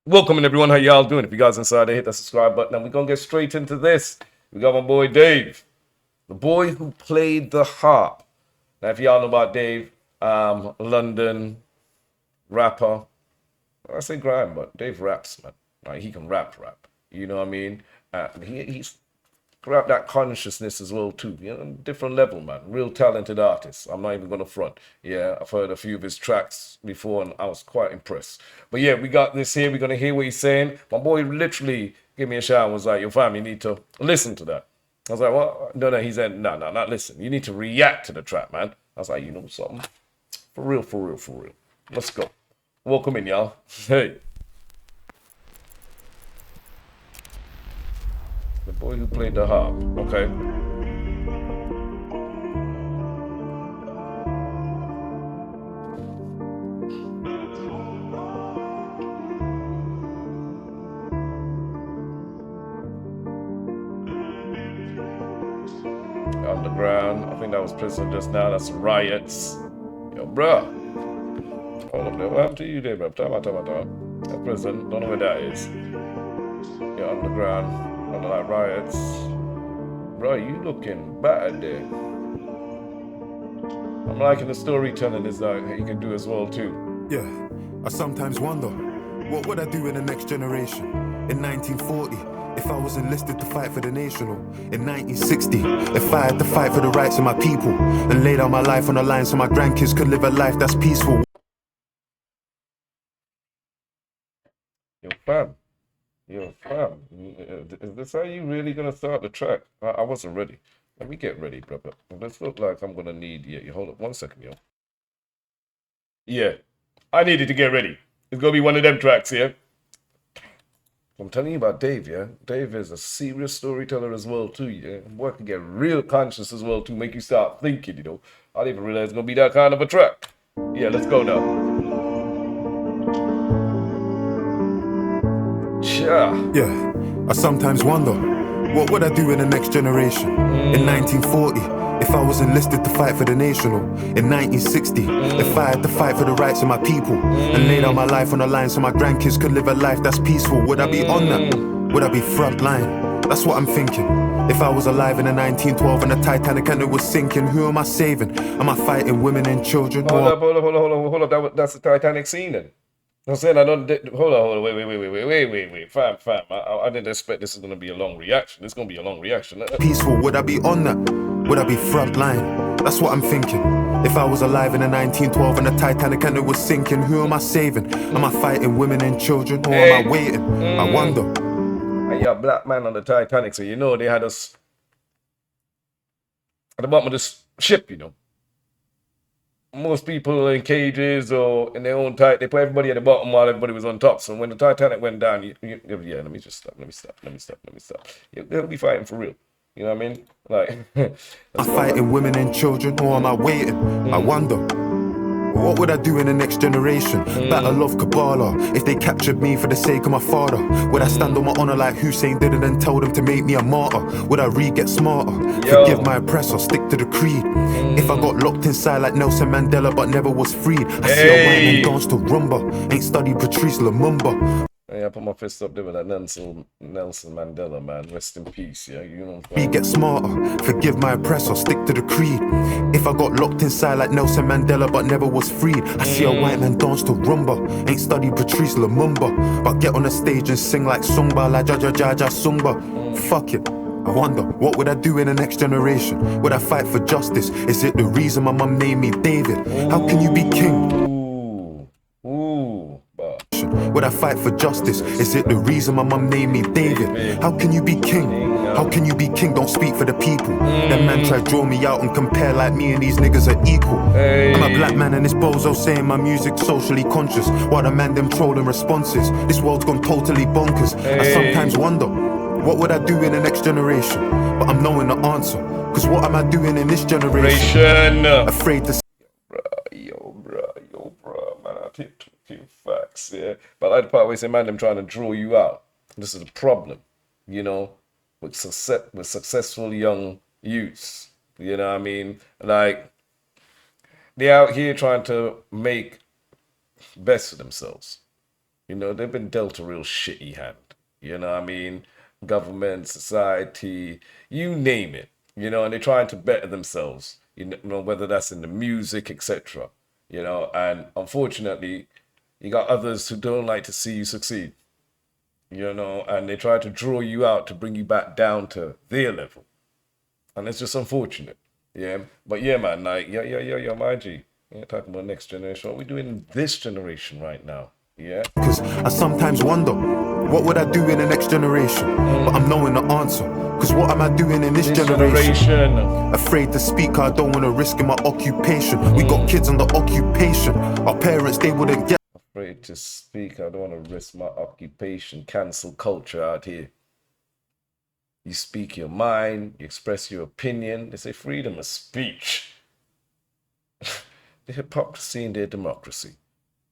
Welcome in everyone. How y'all doing? If you guys inside there, hit that subscribe button and we're gonna get straight into this. We got my boy Dave, the boy who played the harp. Now, if y'all know about Dave, London rapper. I say grime, but Dave raps, man. Like, he can rap. You know what I mean? He's grab that consciousness as well too. You know, different level, man. Real talented artist. I'm not even gonna front. Yeah, I've heard a few of his tracks before, and I was quite impressed. But yeah, we got this here. We're gonna hear what he's saying. My boy literally gave me a shout and was like, "Your fam, you need to listen to that." I was like, "Well, no." He said, "No, not listen. You need to react to the track, man." I was like, "You know something? For real. Let's go. Welcome in, y'all. Hey, the boy who played the harp. Okay." Underground. I think that was prison just now. That's riots. Yo, bruh. Hold up there. What happened to you there, bro? Time. That prison. Don't know where that is. Yo, underground. Under like riots. Bro, you looking bad there. I'm liking the storytelling is that you can do as well too. Yeah, I sometimes wonder, what would I do in the next generation? In 1940, if I was enlisted to fight for the nation, or in 1960, if I had to fight for the rights of my people and lay down my life on the line so my grandkids could live a life that's peaceful. Yo, fam. Is this how you really gonna start the track? I wasn't ready. Let me get ready, brother. This look like I'm gonna need. Yeah, you hold up 1 second, yo. Yeah, I needed to get ready. It's gonna be one of them tracks, yeah. I'm telling you about Dave, yeah. Dave is a serious storyteller as well, too, yeah. Boy can get real conscious as well, to make you start thinking, you know. I didn't even realize it's gonna be that kind of a track. Yeah, let's go now. Yeah, I sometimes wonder, what would I do in the next generation? In 1940, if I was enlisted to fight for the nation, or in 1960, if I had to fight for the rights of my people and lay down my life on the line so my grandkids could live a life that's peaceful, would I be on that? Would I be front line? That's what I'm thinking. If I was alive in the 1912 and the Titanic and it was sinking, who am I saving? Am I fighting women and children? Hold up. That's the Titanic scene then. I'm saying I don't. Hold on. Wait. Fam. I didn't expect this is gonna be a long reaction. It's gonna be a long reaction. Peaceful, would I be on that? Would I be front line? That's what I'm thinking. If I was alive in the 1912 and the Titanic and it was sinking, who am I saving? Am I fighting women and children, or am I waiting? I wonder. And you're a black man on the Titanic, so you know they had us at the bottom of this ship, you know. Most people in cages or in their own tight, they put everybody at the bottom while everybody was on top. So when the Titanic went down, yeah, let me just stop. They'll be fighting for real. You know what I mean? Like, I'm fighting women and children, or am I waiting? I wonder. What would I do in the next generation? Battle of Kabbalah. If they captured me for the sake of my father, would I stand on my honor like Hussein did and then tell them to make me a martyr? Would I get smarter? Forgive my oppressor, stick to the creed. If I got locked inside like Nelson Mandela but never was freed, I see a white man dance to rumba. Ain't studied Patrice Lumumba. Yeah, I put my fist up there with that Nelson Mandela, man. Rest in peace, yeah. You know what I'm saying? Get smarter, forgive my oppressor, stick to the creed. If I got locked inside like Nelson Mandela but never was freed, I see a white man dance to rumba. Ain't studied Patrice Lumumba, but get on the stage and sing like Sungba, la ja Sungba. Fuck it. I wonder, what would I do in the next generation? Would I fight for justice? Is it the reason my mum named me David? How can you be king? Would I fight for justice? Is it the reason my mum named me David? How can you be king? How can you be king? Don't speak for the people. That man try draw me out and compare like me and these niggas are equal. I'm a black man and this bozo saying my music's socially conscious, while the man them trolling responses. This world's gone totally bonkers. I sometimes wonder, what would I do in the next generation? But I'm knowing the answer, cause what am I doing in this generation? Afraid to Yo, man, I take few facts, yeah. But I like the part where you say, man, them trying to draw you out. This is a problem, you know, with successful young youths. You know what I mean? Like, they're out here trying to make best of themselves. You know, they've been dealt a real shitty hand. You know what I mean? Government, society, you name it. You know, and they're trying to better themselves. You know, whether that's in the music, etc. You know, and unfortunately, you got others who don't like to see you succeed. You know, and they try to draw you out to bring you back down to their level. And it's just unfortunate. Yeah. But yeah, man, like, yeah, my G. Yeah, talking about next generation. What are we doing in this generation right now? Yeah. Cause I sometimes wonder, what would I do in the next generation? But I'm knowing the answer. Cause what am I doing in this generation? Afraid to speak, I don't wanna risk in my occupation. We got kids under occupation. Our parents, they wouldn't get. Afraid to speak, I don't wanna risk my occupation. Cancel culture out here. You speak your mind, you express your opinion. They say freedom of speech. The hypocrisy in their democracy.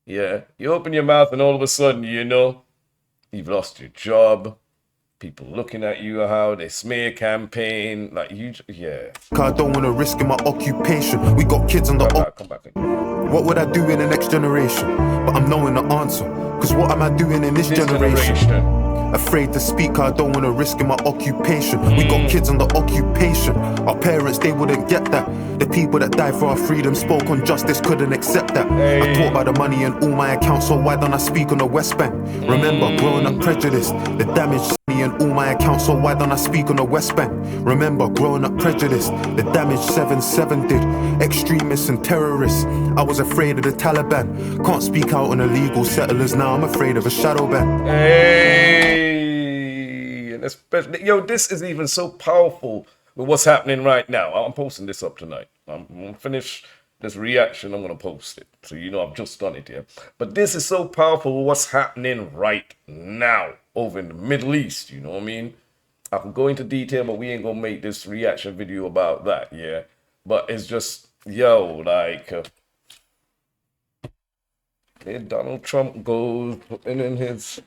Yeah, you open your mouth and all of a sudden, you know, you've lost your job. People looking at you, how they smear campaign, like you, yeah. I don't want to risk in my occupation. We got kids on the come back. What would I do in the next generation? But I'm knowing the answer. Cause what am I doing in this generation? Afraid to speak, I don't want to risk in my occupation. We got kids under occupation. Our parents, they wouldn't get that. The people that died for our freedom spoke on justice, couldn't accept that. I talk about the money in all my accounts, so why don't I speak on the West Bank? Remember, growing up prejudiced, the damage in all my accounts, so why don't I speak on the West Bank? Remember, growing up prejudiced, the damage 7-7 did. Extremists and terrorists, I was afraid of the Taliban. Can't speak out on illegal settlers, now I'm afraid of a shadow ban. Hey, and especially, yo, this is even so powerful with what's happening right now. I'm posting this up tonight. I'm gonna finish this reaction, I'm gonna post it. So you know I've just done it here. But this is so powerful with what's happening right now over in the Middle East, you know what I mean? I can go into detail, but we ain't gonna make this reaction video about that, yeah? But it's just, yo, like, here Donald Trump goes, putting in his,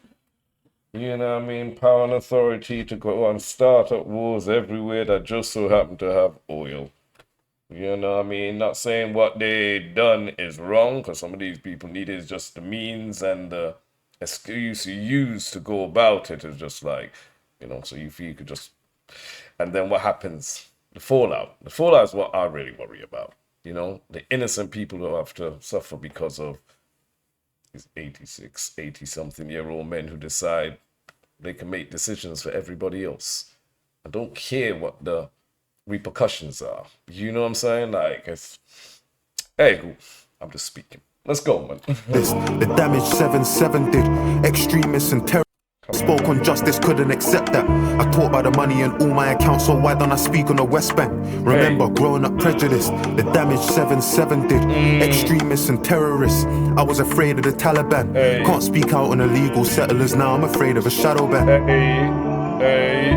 you know what I mean, power and authority to go and start up wars everywhere that just so happen to have oil. You know what I mean? Not saying what they done is wrong, because some of these people needed just the means and the excuse you use to go about it is just like, you know, so you feel you could just, and then what happens? The fallout. The fallout is what I really worry about. You know, the innocent people who have to suffer because of these 86, 80-something-year-old men who decide they can make decisions for everybody else and don't care what the repercussions are. You know what I'm saying? Like, it's, hey, I'm just speaking. Let's go, man. The damage 7-7 did. Extremists and terrorists spoke on justice, couldn't accept that. I talk about the money in all my accounts, so why don't I speak on the West Bank? Remember, growing up prejudiced, the damage 7-7 did. Extremists and terrorists, I was afraid of the Taliban. Can't speak out on illegal settlers, now I'm afraid of a shadow ban.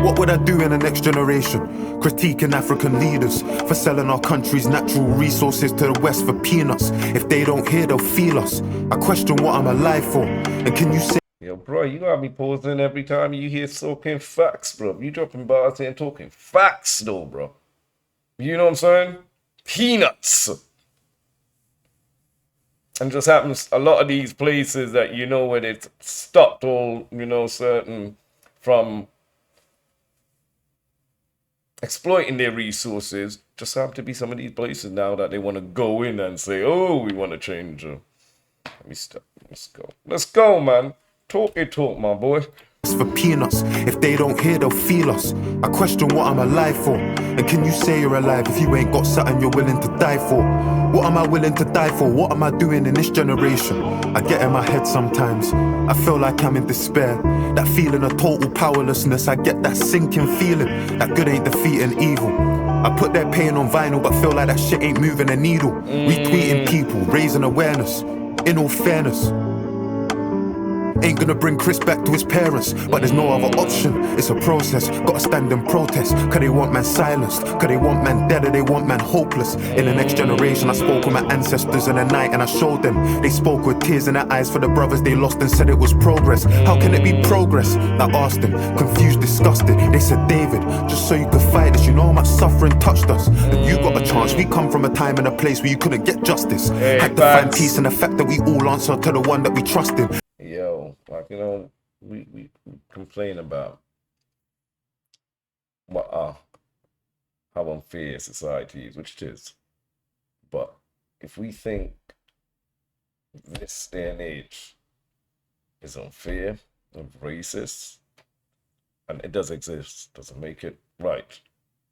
What would I do in the next generation? Critiquing African leaders for selling our country's natural resources to the West for peanuts. If they don't hear, they'll feel us. I question what I'm alive for. And can you say, yo, bro, you gotta be pausing every time you hear talking facts, bro. You dropping bars here and talking facts, though, bro. You know what I'm saying? Peanuts. And just happens a lot of these places that, you know, where they've stopped all, you know, certain from exploiting their resources, just happen to be some of these places now that they want to go in and say, oh, we want to change. Let me stop. Let's go. Let's go, man. Talk your talk, my boy. for peanuts? If they don't hear, they'll feel us. I question what I'm alive for. And can you say you're alive if you ain't got something you're willing to die for? What am I willing to die for? What am I doing in this generation? I get in my head sometimes. I feel like I'm in despair. That feeling of total powerlessness. I get that sinking feeling that good ain't defeating evil. I put their pain on vinyl, but feel like that shit ain't moving a needle. Retweeting people, raising awareness. In all fairness, ain't gonna bring Chris back to his parents, but there's no other option. It's a process, gotta stand and protest. Cause they want man silenced, cause they want man dead, or they want man hopeless. In the next generation, I spoke with my ancestors in the night and I showed them. They spoke with tears in their eyes for the brothers they lost and said it was progress. How can it be progress? I asked them, confused, disgusted. They said, David, just so you could fight this, you know how much suffering touched us. And you got a chance, we come from a time and a place where you couldn't get justice. Had to find peace in the fact that we all answer to the one that we trust in. Yo, Like, you know, we complain about what how unfair society is, which it is. But if we think this day and age is unfair and racist, and it does exist, doesn't make it right.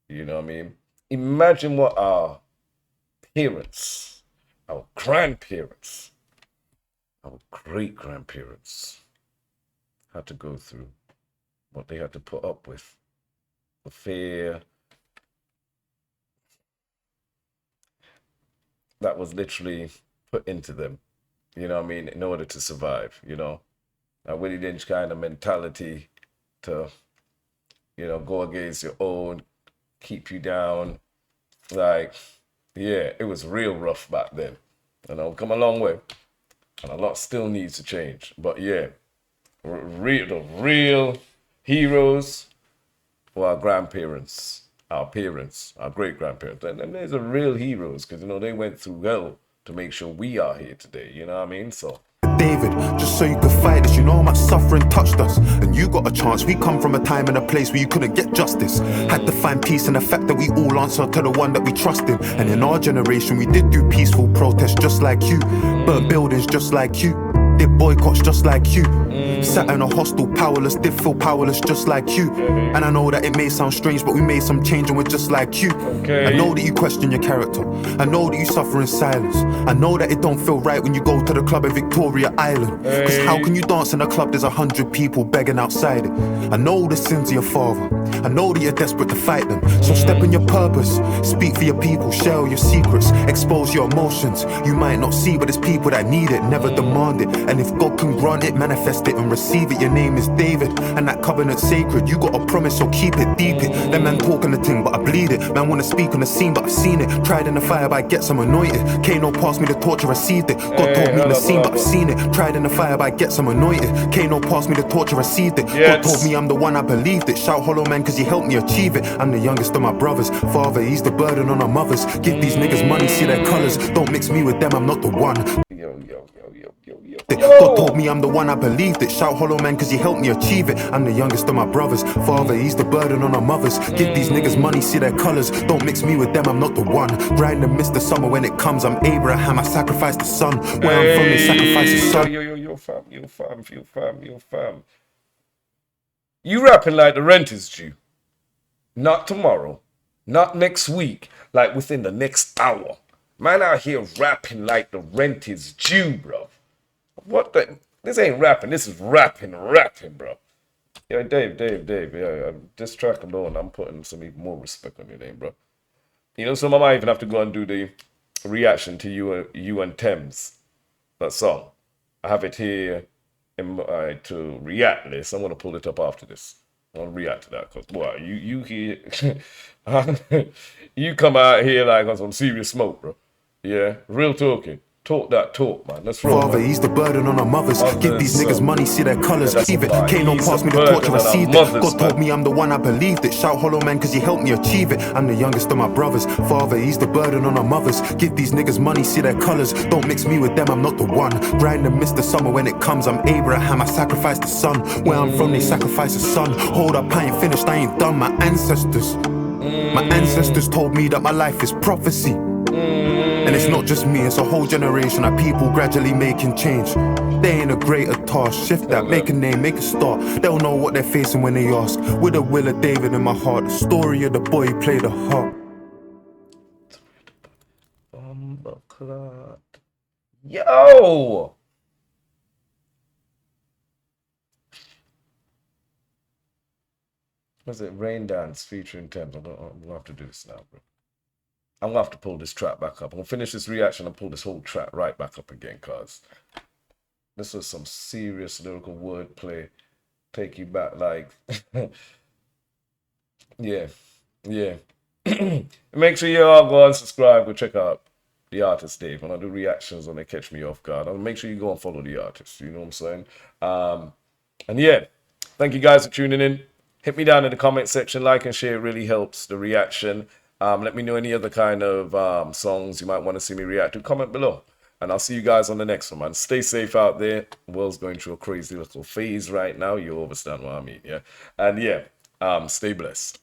You know what I mean? Imagine what our parents, our grandparents, our great grandparents had to go through, what they had to put up with, the fear that was literally put into them, you know what I mean, in order to survive, you know. A Willie Lynch kind of mentality to, you know, go against your own, keep you down. Like, yeah, it was real rough back then. And I've come a long way. And a lot still needs to change. But yeah, the real heroes were our grandparents, our parents, our great grandparents. And there's the real heroes because, you know, they went through hell to make sure we are here today. You know what I mean? So. David, just so you could fight this, you know how much suffering touched us. And you got a chance, we come from a time and a place where you couldn't get justice. Had to find peace in the fact that we all answer to the one that we trust in. And in our generation, we did do peaceful protests just like you. Burnt buildings just like you. Did boycotts just like you. Sat in a hostel powerless, did feel powerless just like you. And I know that it may sound strange, but we made some change and we're just like you. I know that you question your character. I know that you suffer in silence. I know that it don't feel right when you go to the club in Victoria Island. Cause how can you dance in a club there's 100 people begging outside it? I know the sins of your father. I know that you're desperate to fight them. So step in your purpose. Speak for your people, share all your secrets. Expose your emotions. You might not see, but there's people that need it, never demand it. And if God can grant it, manifest it and receive it. Your name is David, and that covenant's sacred. You got a promise, so keep it, deep it. That man talking the thing, but I bleed it. Man wanna speak on the scene, but I've seen it. Tried in the fire, but I get some anointed. Kano passed me the torch, I received it. God told me in the scene, but I've seen it. Tried in the fire, but I get some anointed. Kano passed me the torch, I received it. God told me I'm the one, I believed it. Shout hollow man, cause he helped me achieve it. I'm the youngest of my brothers. Father, he's the burden on our mothers. Give these niggas money, see their colors. Don't mix me with them, I'm not the one. God told me I'm the one, I believed it. Shout hollow man cause he helped me achieve it. I'm the youngest of my brothers. Father, he's the burden on our mothers. Give these niggas money, see their colors. Don't mix me with them, I'm not the one. Grind and miss the summer when it comes. I'm Abraham, I sacrificed the son. Where I'm from, they sacrifice the son. Yo, fam. You rapping like the rent is due. Not tomorrow. Not next week. Like within the next hour. Man out here rapping like the rent is due, bro. What the? This ain't rapping. This is rapping, bro. Yo, Dave. Yeah, this track alone, I'm putting some even more respect on your name, bro. You know, some I might even have to go and do the reaction to you and Thames, that song. I have it here in to react to this. I'm gonna pull it up after this. I want to react to that because boy, you here, you come out here like on some serious smoke, bro. Yeah, real talking. Talk that talk, man. Let's roll. Father, he's the burden on our mothers. Give these niggas money, see their colors. Leave it. Kano passed me the torch, I received it. God told me I'm the one, I believed it. Shout hollow man, cause he helped me achieve it. I'm the youngest of my brothers. Father, he's the burden on our mothers. Give these niggas money, see their colors. Don't mix me with them, I'm not the one. Grind and miss the summer when it comes. I'm Abraham, I sacrificed the son. Where I'm from, they sacrifice the son. Hold up, I ain't finished, I ain't done. My ancestors told me that my life is prophecy. And it's not just me, it's a whole generation of people gradually making change. They ain't a greater task, shift that, make a name, make a start. They'll know what they're facing when they ask. With the will of David in my heart, the story of the boy who played the harp. Yo! Was it Rain Dance featuring Thames? I'm gonna have to do this now, bro. I'm gonna have to pull this track back up. I'm gonna finish this reaction and pull this whole track right back up again, cause this was some serious lyrical wordplay. Take you back, like, yeah. Make sure you all go and subscribe. Go check out the artist Dave. When I do reactions when they catch me off guard, I'll make sure you go and follow the artist. You know what I'm saying? And yeah, thank you guys for tuning in. Hit me down in the comment section, like and share. It really helps the reaction. Let me know any other kind of songs you might want to see me react to. Comment below. And I'll see you guys on the next one, man. Stay safe out there. The world's going through a crazy little phase right now. You understand what I mean, yeah? And yeah, stay blessed.